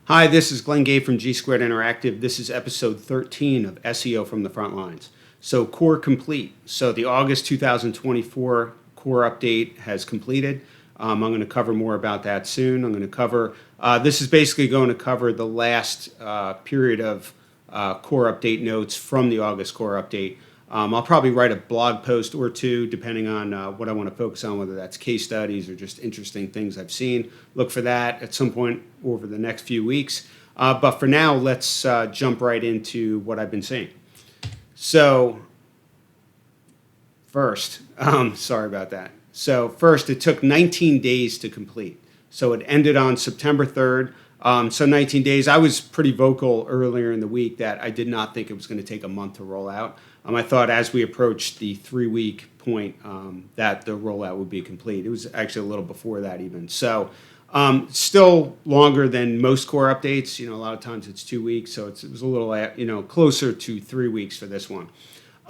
Hi, this is Glenn Gay from G Squared Interactive. This is episode 13 of SEO from the Front Lines. So Core complete. So the August 2024 Core update has completed. I'm going to cover more about that soon. I'm going to cover, this is basically going to cover the last period of Core update notes from the August Core update. I'll probably write a blog post or two, depending on what I want to focus on, whether that's case studies or just interesting things I've seen. Look for that at some point over the next few weeks. But for now, let's jump right into what I've been seeing. So first, sorry about that. So first, it took 19 days to complete. So it ended on September 3rd. So 19 days. I was pretty vocal earlier in the week that I did not think it was going to take a month to roll out. I thought as we approached the 3-week point that the rollout would be complete. It was actually a little before that even. So still longer than most core updates. You know, a lot of times it's 2 weeks. So it was a little, closer to 3 weeks for this one.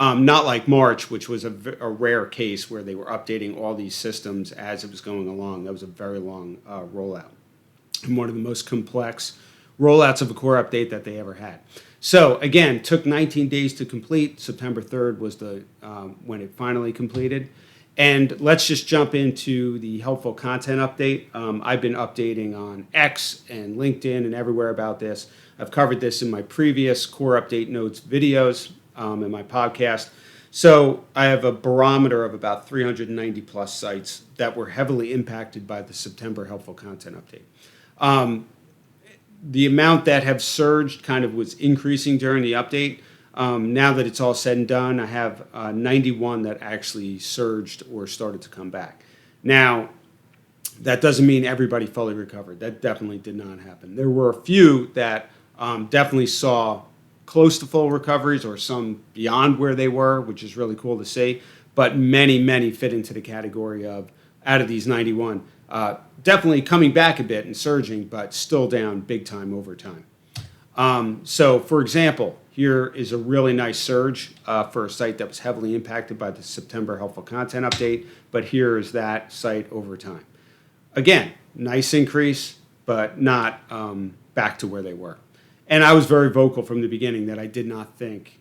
Not like March, which was a rare case where they were updating all these systems as it was going along. That was a very long rollout. And one of the most complex rollouts of a core update that they ever had. So again, took 19 days to complete. September 3rd was the when it finally completed. And let's just jump into the helpful content update. I've been updating on X and LinkedIn and everywhere about this. I've covered this in my previous core update notes videos in my podcast. So I have a barometer of about 390 plus sites that were heavily impacted by the September helpful content update. The amount that have surged kind of was increasing during the update. Now that it's all said and done, I have 91 that actually surged or started to come back. Now, that doesn't mean everybody fully recovered. That definitely did not happen. There were a few that definitely saw close to full recoveries or some beyond where they were, which is really cool to see. But many fit into the category of, out of these 91, definitely coming back a bit and surging, but still down big time over time. So, for example, here is a really nice surge for a site that was heavily impacted by the September helpful content update, but here is that site over time. Again, nice increase, but not back to where they were. And I was very vocal from the beginning that I did not think,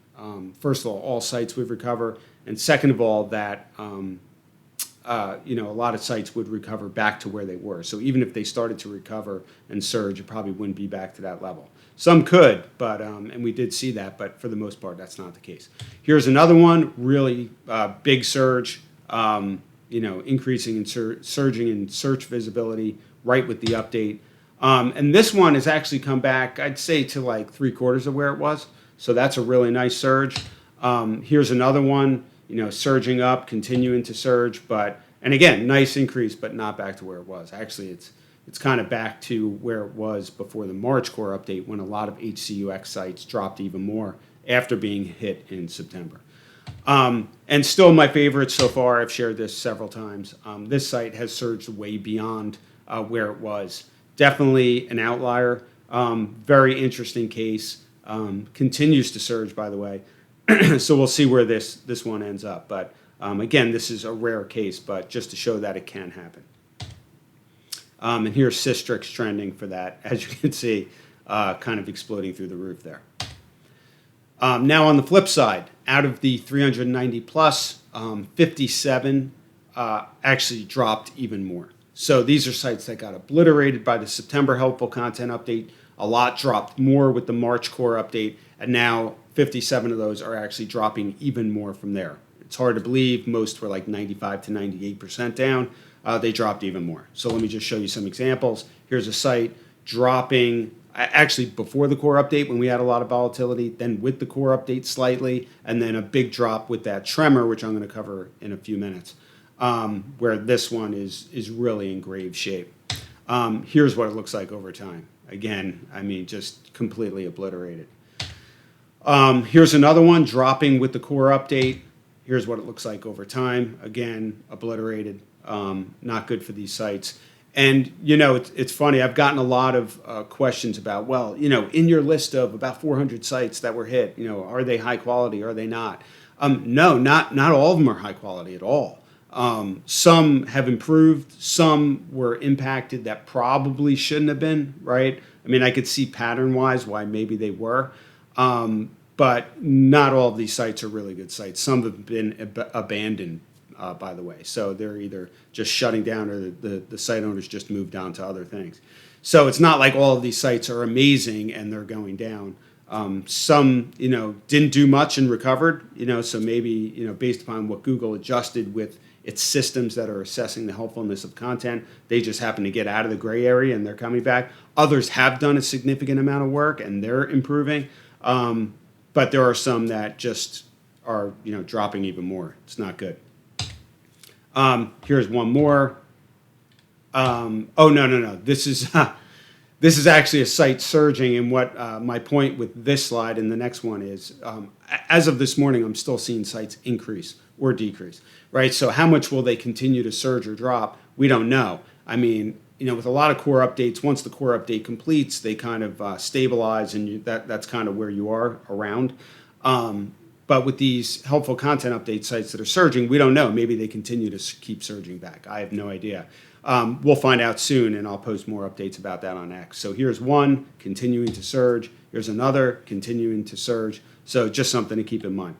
first of all sites would recover, and second of all, that a lot of sites would recover back to where they were. So even if they started to recover and surge, it probably wouldn't be back to that level. Some could, but and we did see that, but for the most part, that's not the case. Here's another one, really big surge, increasing and surging in search visibility right with the update. And this one has actually come back, I'd say, to like 3/4 of where it was. So that's a really nice surge. Here's another one, surging up, continuing to surge, and again, nice increase, but not back to where it was. Actually, it's kind of back to where it was before the March core update, when a lot of HCUX sites dropped even more after being hit in September. And still my favorite so far, I've shared this several times, this site has surged way beyond where it was. Definitely an outlier, very interesting case, continues to surge, by the way. So we'll see where this one ends up. But again, this is a rare case, but just to show that it can happen. And here's Systrix trending for that, as you can see, kind of exploding through the roof there. Now on the flip side, out of the 390 plus, 57 actually dropped even more. So these are sites that got obliterated by the September helpful content update. A lot dropped more with the March core update, and now 57 of those are actually dropping even more from there. It's hard to believe. Most were like 95 to 98% down. They dropped even more. So let me just show you some examples. Here's a site dropping actually before the core update when we had a lot of volatility, then with the core update slightly, and then a big drop with that Tremor, which I'm going to cover in a few minutes, where this one is really in grave shape. Here's what it looks like over time. Again, just completely obliterated. Here's another one dropping with the core update. Here's what it looks like over time. Again, obliterated. Not good for these sites. And, it's funny. I've gotten a lot of questions about, in your list of about 400 sites that were hit, are they high quality? Are they not? No, not all of them are high quality at all. Some have improved. Some were impacted that probably shouldn't have been, right? I mean, I could see pattern-wise why maybe they were, but not all of these sites are really good sites. Some have been abandoned, by the way. So they're either just shutting down or the site owners just moved on to other things. So it's not like all of these sites are amazing and they're going down. Some, didn't do much and recovered, so maybe, based upon what Google adjusted with its systems that are assessing the helpfulness of content, they just happen to get out of the gray area and they're coming back. Others have done a significant amount of work and they're improving. But there are some that just are, dropping even more. It's not good. Here's one more. No. This is actually a site surging, and what my point with this slide and the next one is, as of this morning, I'm still seeing sites increase or decrease, right? So how much will they continue to surge or drop? We don't know. I mean, with a lot of core updates, once the core update completes, they kind of stabilize, and that's kind of where you are around. But with these helpful content update sites that are surging, we don't know. Maybe they continue to keep surging back. I have no idea. We'll find out soon, and I'll post more updates about that on X. So here's one continuing to surge. Here's another continuing to surge. So just something to keep in mind.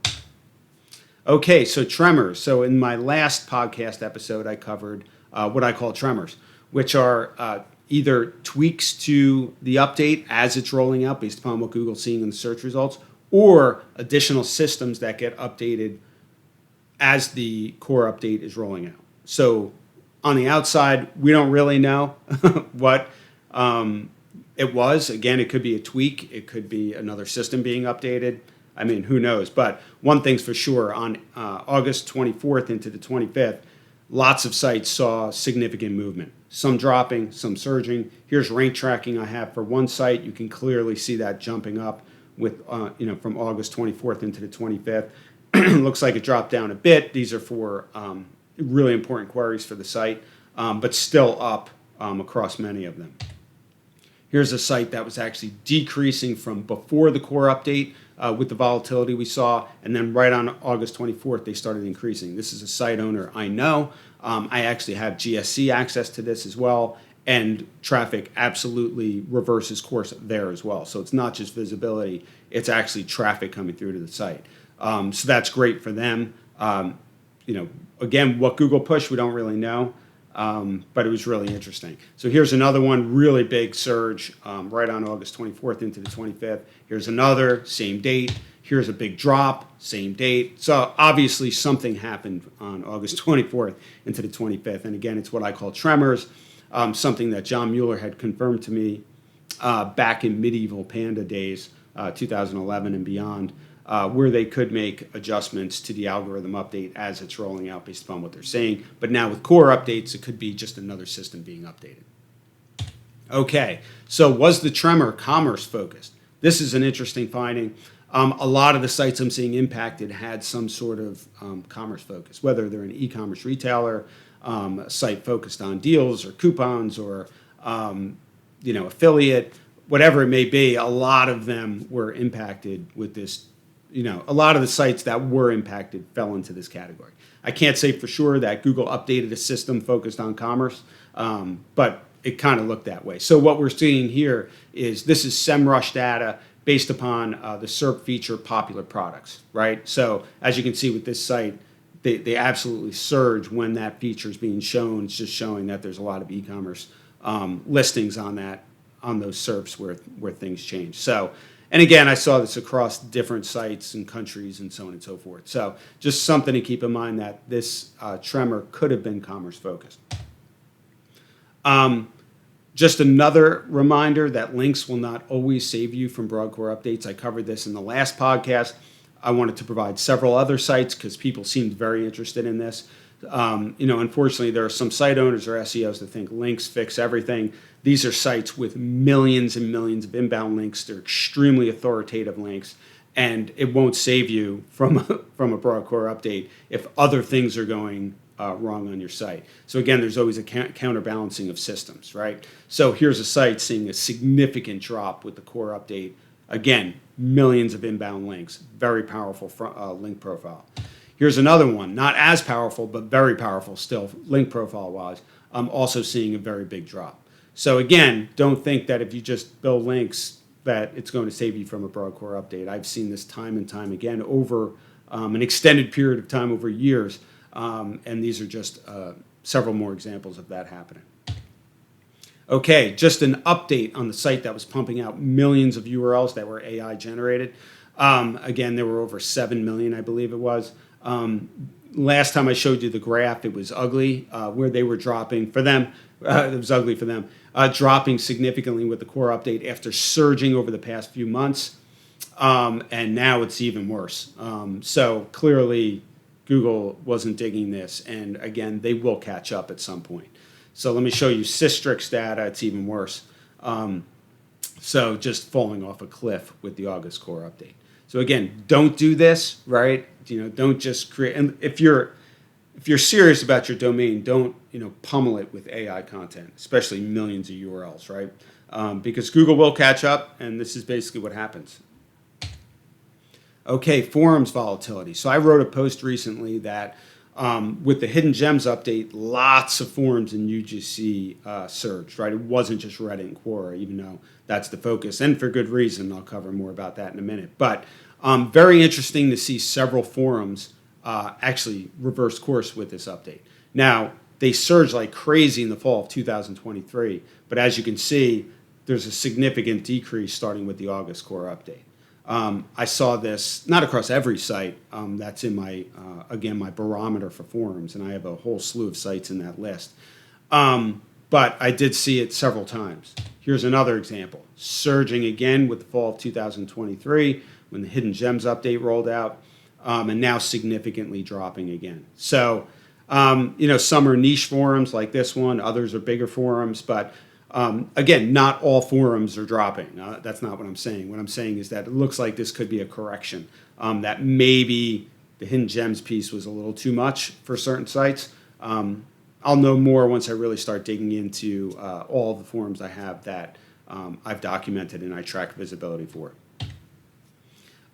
Okay, so tremors. So in my last podcast episode, I covered what I call tremors, which are either tweaks to the update as it's rolling out based upon what Google's seeing in the search results, or additional systems that get updated as the core update is rolling out. So on the outside, we don't really know what it was. Again, it could be a tweak. It could be another system being updated. I mean, who knows? But one thing's for sure, on August 24th into the 25th, lots of sites saw significant movement. Some dropping, some surging. Here's rank tracking I have for one site. You can clearly see that jumping up with, from August 24th into the 25th. Looks like it dropped down a bit. These are for really important queries for the site, but still up across many of them. Here's a site that was actually decreasing from before the core update with the volatility we saw, and then right on August 24th, they started increasing. This is a site owner I know. I actually have GSC access to this as well, and traffic absolutely reverses course there as well. So it's not just visibility, it's actually traffic coming through to the site. So that's great for them. Again, what Google pushed, we don't really know, but it was really interesting. So here's another one, really big surge right on August 24th into the 25th. Here's another, same date. Here's a big drop, same date. So obviously something happened on August 24th into the 25th. And again, it's what I call tremors, something that John Mueller had confirmed to me back in medieval Panda days, 2011 and beyond, where they could make adjustments to the algorithm update as it's rolling out based upon what they're saying. But now with core updates, it could be just another system being updated. Okay, so was the tremor commerce focused? This is an interesting finding. A lot of the sites I'm seeing impacted had some sort of commerce focus, whether they're an e-commerce retailer, a site focused on deals or coupons or affiliate, whatever it may be. A lot of them were impacted with this. A lot of the sites that were impacted fell into this category. I can't say for sure that Google updated a system focused on commerce, but it kind of looked that way. So what we're seeing here is this is SEMrush data based upon the SERP feature popular products, right? So as you can see with this site, they absolutely surge when that feature is being shown. It's just showing that there's a lot of e-commerce listings on those SERPs where things change. So, and again, I saw this across different sites and countries and so on and so forth. So just something to keep in mind that this tremor could have been commerce focused. Just another reminder that links will not always save you from broad core updates. I covered this in the last podcast. I wanted to provide several other sites because people seemed very interested in this. Unfortunately, there are some site owners or SEOs that think links fix everything. These are sites with millions and millions of inbound links. They're extremely authoritative links, and it won't save you from a broad core update if other things are going wrong on your site. So again, there's always a counterbalancing of systems, right? So here's a site seeing a significant drop with the core update. Again, millions of inbound links, very powerful link profile. Here's another one, not as powerful, but very powerful still, link profile-wise. I'm also seeing a very big drop. So again, don't think that if you just build links that it's going to save you from a broad core update. I've seen this time and time again over an extended period of time, over years, and these are just several more examples of that happening. Okay, just an update on the site that was pumping out millions of URLs that were AI generated. Again, there were over 7 million, I believe it was. Last time I showed you the graph, it was ugly, where they were dropping. For them, it was ugly for them, dropping significantly with the core update after surging over the past few months. And now it's even worse. So clearly, Google wasn't digging this. And again, they will catch up at some point. So let me show you Systrix data. It's even worse. So just falling off a cliff with the August core update. So again, don't do this, right? Don't just create. And if you're serious about your domain, don't pummel it with AI content, especially millions of URLs, right? Because Google will catch up, and this is basically what happens. Okay, forums volatility. So I wrote a post recently that with the Hidden Gems update, lots of forums in UGC surged, right? It wasn't just Reddit and Quora, even though that's the focus, and for good reason. I'll cover more about that in a minute. But very interesting to see several forums actually reverse course with this update. Now, they surged like crazy in the fall of 2023, but as you can see, there's a significant decrease starting with the August core update. I saw this not across every site. That's in my, again, my barometer for forums, and I have a whole slew of sites in that list. But I did see it several times. Here's another example. Surging again with the fall of 2023 when the Hidden Gems update rolled out, and now significantly dropping again. So, some are niche forums like this one. Others are bigger forums, but again, not all forums are dropping. That's not what I'm saying. What I'm saying is that it looks like this could be a correction, that maybe the Hidden Gems piece was a little too much for certain sites. I'll know more once I really start digging into all the forums I have that I've documented and I track visibility for.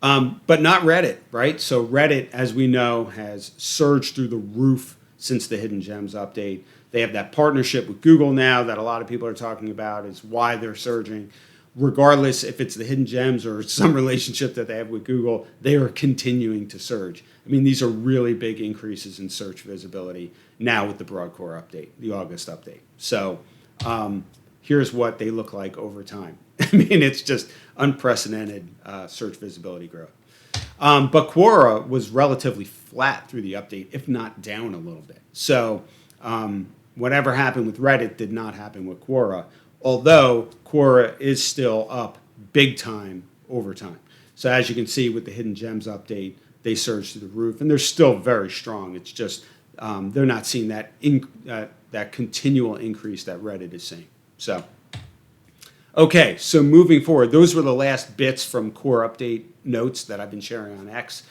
But not Reddit, right? So Reddit, as we know, has surged through the roof since the Hidden Gems update. They have that partnership with Google now that a lot of people are talking about is why they're surging. Regardless if it's the Hidden Gems or some relationship that they have with Google, they are continuing to surge. I mean, these are really big increases in search visibility now with the broad core update, the August update. So here's what they look like over time. I mean, it's just unprecedented search visibility growth. But Quora was relatively flat through the update, if not down a little bit. So whatever happened with Reddit did not happen with Quora, although Quora is still up big time over time. So as you can see with the Hidden Gems update, they surged to the roof, and they're still very strong. It's just they're not seeing that that continual increase that Reddit is seeing. So, okay, so moving forward, those were the last bits from core update notes that I've been sharing on X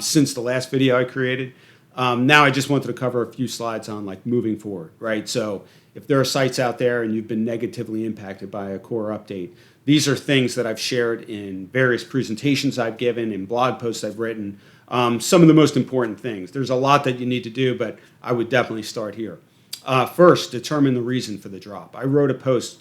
since the last video I created. Now I just wanted to cover a few slides on like moving forward, right? So if there are sites out there and you've been negatively impacted by a core update, these are things that I've shared in various presentations I've given, in blog posts I've written, some of the most important things. There's a lot that you need to do, but I would definitely start here. First, determine the reason for the drop. I wrote a post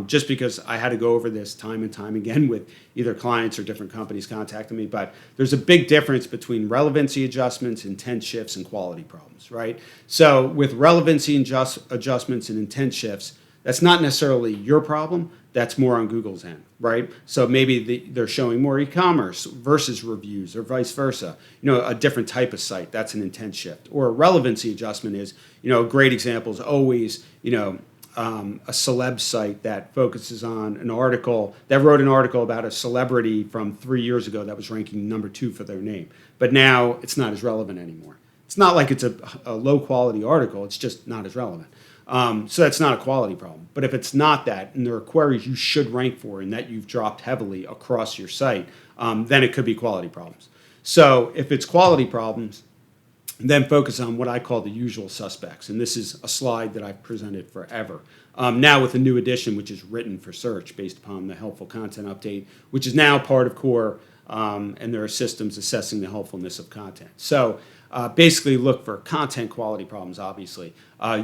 just because I had to go over this time and time again with either clients or different companies contacting me. But there's a big difference between relevancy adjustments, intent shifts, and quality problems, right? So with relevancy adjustments and intent shifts, that's not necessarily your problem. That's more on Google's end, right? So maybe they're showing more e-commerce versus reviews or vice versa. A different type of site, that's an intent shift. Or a relevancy adjustment is, a great example is always, a celeb site that focuses on an article, that wrote an article about a celebrity from 3 years ago that was ranking number 2 for their name. But now it's not as relevant anymore. It's not like it's a low quality article, it's just not as relevant. So that's not a quality problem. But if it's not that, and there are queries you should rank for and that you've dropped heavily across your site, then it could be quality problems. So if it's quality problems, then focus on what I call the usual suspects. And this is a slide that I've presented forever. Now with a new edition, which is written for search based upon the helpful content update, which is now part of Core, and there are systems assessing the helpfulness of content. So basically look for content quality problems, obviously,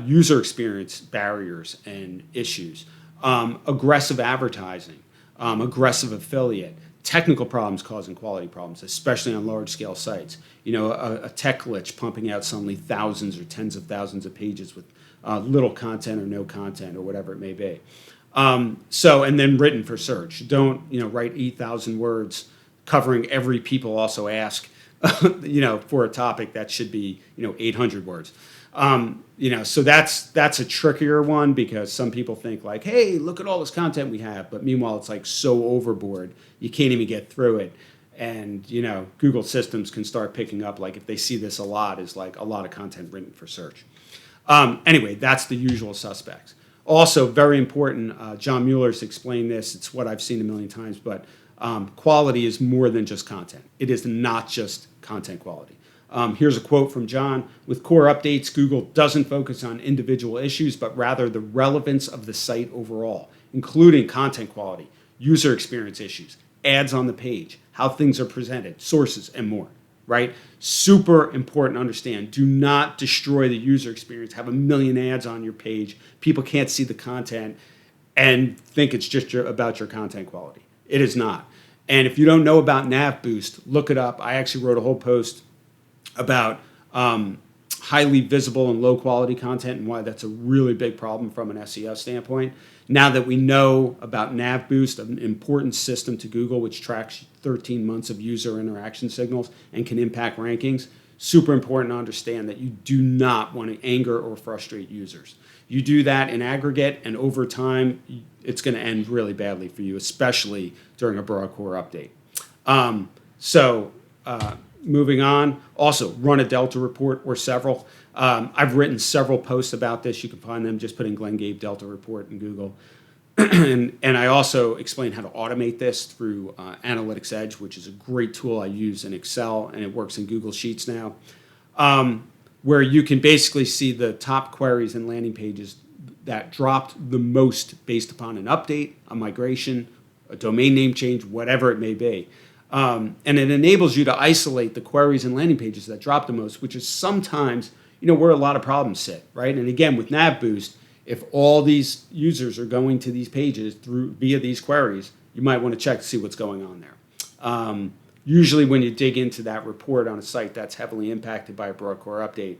user experience barriers and issues, aggressive advertising, aggressive affiliate, technical problems causing quality problems, especially on large-scale sites. A tech glitch pumping out suddenly thousands or tens of thousands of pages with little content or no content or whatever it may be. And then written for search. Don't, write 8,000 words covering every people also ask, for a topic that should be, 800 words. So that's a trickier one because some people think like, hey, look at all this content we have. But meanwhile, it's like so overboard, you can't even get through it. And, Google systems can start picking up, like if they see this a lot, is like a lot of content written for search. Anyway, that's the usual suspects. Also, very important, John Mueller's explained this. It's what I've seen a million times, but quality is more than just content. It is not just content quality. Here's a quote from John. With Core updates, Google doesn't focus on individual issues, but rather the relevance of the site overall, including content quality, user experience issues, ads on the page, how things are presented, sources, and more, right? Super important to understand. Do not destroy the user experience. Have a million ads on your page. People can't see the content and think it's just about your content quality. It is not. And if you don't know about Nav Boost, look it up. I actually wrote a whole post about highly visible and low quality content and why that's a really big problem from an SEO standpoint. Now that we know about Nav Boost, an important system to Google which tracks 13 months of user interaction signals and can impact rankings, super important to understand that you do not want to anger or frustrate users. You do that in aggregate, and over time, it's going to end really badly for you, especially during a broad core update. Moving on, also run a Delta report or several. I've written several posts about this. You can find them. Just put in Glenn Gabe Delta report in Google. and I also explain how to automate this through Analytics Edge, which is a great tool I use in Excel, and it works in Google Sheets now, where you can basically see the top queries and landing pages that dropped the most based upon an update, a migration, a domain name change, whatever it may be. And it enables you to isolate the queries and landing pages that drop the most, which is sometimes, where a lot of problems sit, right? And again, with Nav Boost, if all these users are going to these pages via these queries, you might want to check to see what's going on there. Usually when you dig into that report on a site that's heavily impacted by a broad core update,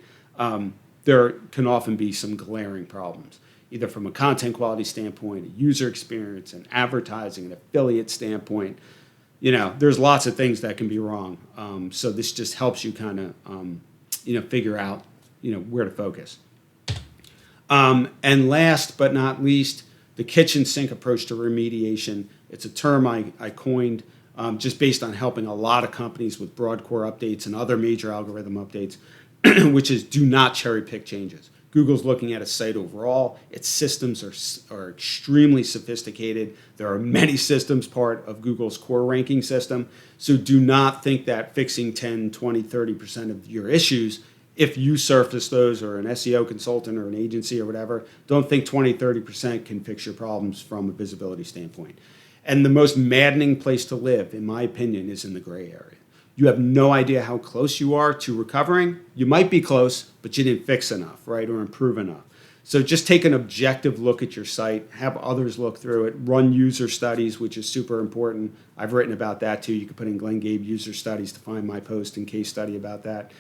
there can often be some glaring problems, either from a content quality standpoint, a user experience, an advertising, an affiliate standpoint. There's lots of things that can be wrong. So this just helps you kind of, figure out, where to focus. And last but not least, the kitchen sink approach to remediation. It's a term I coined just based on helping a lot of companies with broad core updates and other major algorithm updates, which is do not cherry pick changes. Google's looking at a site overall. Its systems are extremely sophisticated. There are many systems part of Google's core ranking system. So do not think that fixing 10, 20, 30% of your issues, if you surface those or an SEO consultant or an agency or whatever, don't think 20, 30% can fix your problems from a visibility standpoint. And the most maddening place to live, in my opinion, is in the gray area. You have no idea how close you are to recovering. You might be close, but you didn't fix enough, right, or improve enough. So just take an objective look at your site, have others look through it, run user studies, which is super important. I've written about that too. You can put in Glenn Gabe user studies to find my post and case study about that.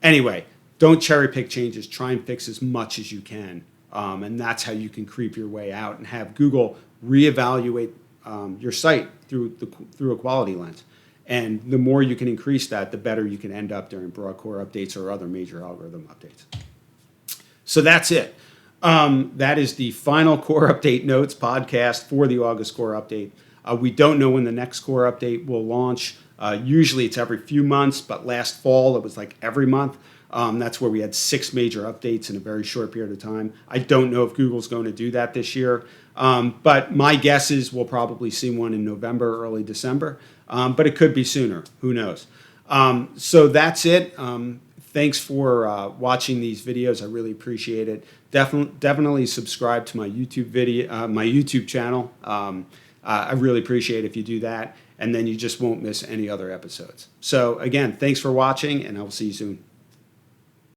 Anyway, don't cherry pick changes. Try and fix as much as you can. And that's how you can creep your way out and have Google reevaluate your site through a quality lens. And the more you can increase that, the better you can end up during broad core updates or other major algorithm updates. So that's it. That is the final core update notes podcast for the August core update. We don't know when the next core update will launch. Usually it's every few months, but last fall it was like every month. That's where we had 6 major updates in a very short period of time. I don't know if Google's going to do that this year, but my guess is we'll probably see one in November, early December, but it could be sooner. Who knows? So that's it. Thanks for watching these videos. I really appreciate it. Definitely subscribe to my YouTube my YouTube channel. I really appreciate it if you do that, and then you just won't miss any other episodes. So again, thanks for watching, and I will see you soon.